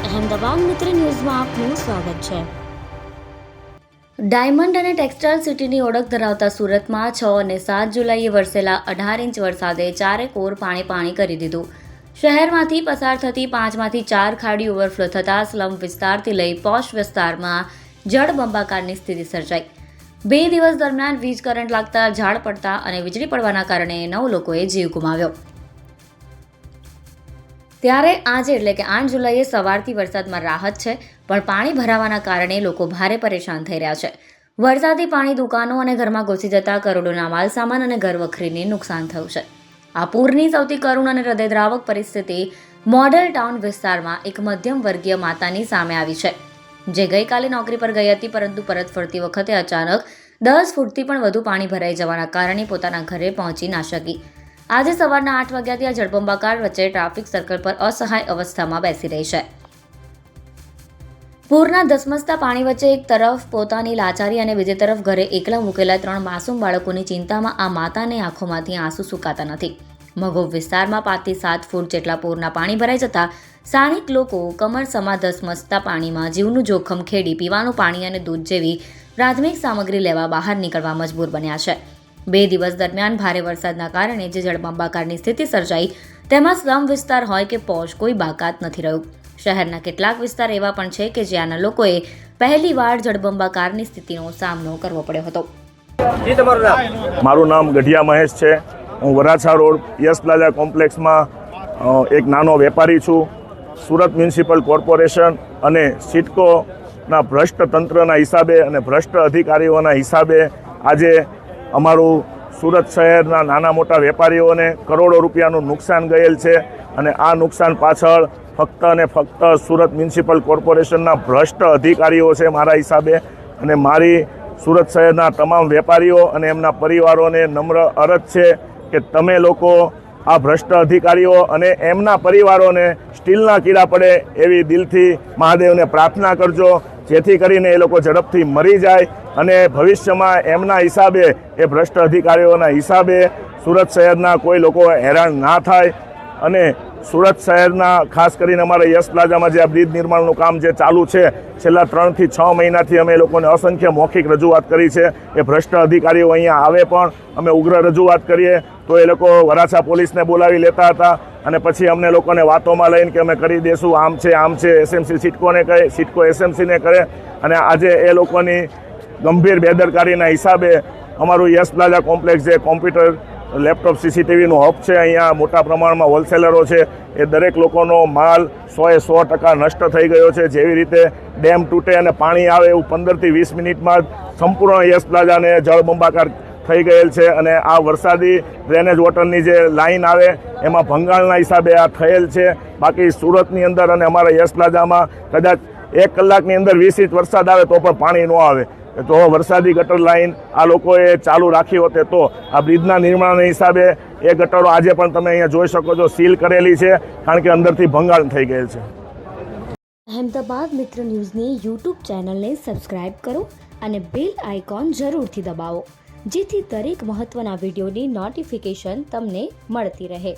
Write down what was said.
અહેમદાબાદ મિત્ર ન્યૂઝમાં આપનું સ્વાગત છે। ડાયમંડ અને ટેક્સટાઇલ સિટીની ઓળખ ધરાવતા સુરતમાં 6 અને 7 જુલાઈએ વરસેલા 18 ઇંચ વરસાદે ચારેકોર પાણી કરી દીધું। શહેરમાંથી પસાર થતી 5માંથી 4 ખાડી ઓવરફ્લો થતાં સ્લમ વિસ્તારથી લઈ પોશ વિસ્તારમાં જળબંબાકારની સ્થિતિ સર્જાઈ। 2 દિવસ દરમિયાન વીજ કરંટ લાગતા ઝાડ પડતા અને વીજળી પડવાના કારણે 9 લોકોએ જીવ ગુમાવ્યો। ત્યારે આજે એટલે કે 8 જુલાઈએ સવારથી વરસાદમાં રાહત છે, પણ પાણી ભરાવાના કારણે લોકો ભારે પરેશાન થઈ રહ્યા છે। વરસાદી પાણી દુકાનો અને ઘરમાં ઘૂસી જતા કરોડોના માલસામાન અને ઘરવખરીને નુકસાન થયું છે। આ પૂરની સૌથી કરુણ અને હૃદયદ્રાવક પરિસ્થિતિ મોડેલ ટાઉન વિસ્તારમાં એક મધ્યમ વર્ગીય માતાની સામે આવી છે, જે ગઈકાલે નોકરી પર ગઈ હતી, પરંતુ પરત ફરતી વખતે અચાનક 10 ફૂટથી પણ વધુ પાણી ભરાઈ જવાના કારણે પોતાના ઘરે પહોંચી ના શકી। આજે સવારના 8 વાગ્યાથી આ જળબંબાકાર વચ્ચે ટ્રાફિક સર્કલ પર અસહાય અવસ્થામાં બેસી રહી છે। પૂરના ધસમસતા પાણી વચ્ચે એક તરફ પોતાની લાચારી અને બીજી તરફ ઘરે એકલા મૂકેલા 3 માસૂમ બાળકોની ચિંતામાં આ માતાને આંખોમાંથી આંસુ સુકાતા નથી। મઘોબ વિસ્તારમાં 5 થી 7 ફૂટ જેટલા પૂરના પાણી ભરાઈ જતા સ્થાનિક લોકો કમરસમા ધસમસતા પાણીમાં જીવનું જોખમ ખેડી પીવાનું પાણી અને દૂધ જેવી પ્રાથમિક સામગ્રી લેવા બહાર નીકળવા મજબૂર બન્યા છે। 2 દિવસ દરમિયાન ભારે વરસાદના કારણે જે જળબંબાકારની સ્થિતિ સર્જાઈ, તેમાં સ્લમ વિસ્તાર હોય કે પોશ કોઈ બાકાત નથી રહ્યું। શહેરના કેટલાક વિસ્તાર એવા પણ છે કે જ્યાંના લોકોએ પહેલીવાર જળબંબાકારની સ્થિતિનો સામનો કરવો પડ્યો હતો। મારું નામ ગઢિયા મહેશ છે। હું વરાછા રોડ યસ પ્લાઝા કોમ્પ્લેક્સમાં એક નાનો વેપારી છું। સુરત મ્યુનિસિપલ કોર્પોરેશન અને સિડકોના ભ્રષ્ટ તંત્રના હિસાબે અને ભ્રષ્ટ અધિકારીઓના હિસાબે આજે અમારું સુરત શહેરના નાના મોટા વેપારીઓને કરોડો રૂપિયાનું નુકસાન ગયેલ છે, અને આ નુકસાન પાછળ ફક્ત અને ફક્ત સુરત મ્યુનિસિપલ કોર્પોરેશનના ભ્રષ્ટ અધિકારીઓ છે મારા હિસાબે। અને મારી સુરત શહેરના તમામ વેપારીઓ અને એમના પરિવારોને નમ્ર અરજ છે કે તમે લોકો આ ભ્રષ્ટ અધિકારીઓ અને એમના પરિવારોને સ્ટીલના કીડા પડે એવી દિલથી મહાદેવને પ્રાર્થના કરજો, જેથી કરીને એ લોકો ઝડપથી મરી જાય અને ભવિષ્યમાં એમના હિસાબે, એ ભ્રષ્ટ અધિકારીઓના હિસાબે સુરત શહેરના કોઈ લોકો હેરાન ના થાય। અને સુરત શહેરના ખાસ કરીને અમારા યસ પ્લાઝામાં જે આ બ્રિજ નિર્માણનું કામ જે ચાલુ છે, છેલ્લા 3 થી 6 મહિનાથી અમે લોકોને અસંખ્ય મૌખિક રજૂઆત કરી છે। એ ભ્રષ્ટ અધિકારીઓ અહીંયા આવે પણ અમે ઉગ્ર રજૂઆત કરીએ તો એ લોકો વરાછા પોલીસને બોલાવી લેતા હતા, અને પછી અમને લોકોને વાતોમાં લઈને કે અમે કરી દેશું, આમ છે એસએમસી સિડકોને કહે, સિડકો એસએમસીને કરે। અને આજે એ લોકોની ગંભીર બેદરકારીના હિસાબે અમારું યસ પ્લાઝા કોમ્પ્લેક્સ જે કોમ્પ્યુટર લેપટોપ સીસીટીવીનું હબ છે, અહીંયા મોટા પ્રમાણમાં હોલસેલરો છે, એ દરેક લોકોનો માલ 100% નષ્ટ થઈ ગયો છે। જેવી રીતે ડેમ તૂટે અને પાણી આવે એવું 15 થી 20 મિનિટમાં સંપૂર્ણ યસ પ્લાઝાને જળબંબાકાર થઈ ગયેલ છે। અને આ વરસાદી ડ્રેનેજ વોટરની જે લાઈન આવે એમાં ભંગાણના હિસાબે આ થયેલ છે। બાકી સુરતની અંદર અને અમારા યસ પ્લાઝામાં કદાચ 1 કલાકની અંદર 20 ઇંચ વરસાદ આવે તો પણ પાણી ન આવે, તો વરસાદી ગટર લાઈન આ લોકોએ ચાલુ રાખી હોતે તો આ બ્રિજના નિર્માણના હિસાબે એ ગટરો આજે પણ તમે અહીંયા જોઈ શકો છો સીલ કરેલી છે, કારણ કે અંદરથી ભંગાણ થઈ ગયેલ છે। અહેમદાબાદ મિત્ર ન્યૂઝની YouTube ચેનલને સબસ્ક્રાઇબ કરો અને બેલ આઇકોન જરૂરથી દબાવો, જેથી દરેક મહત્વના વિડીયોની નોટિફિકેશન તમને મળતી રહે।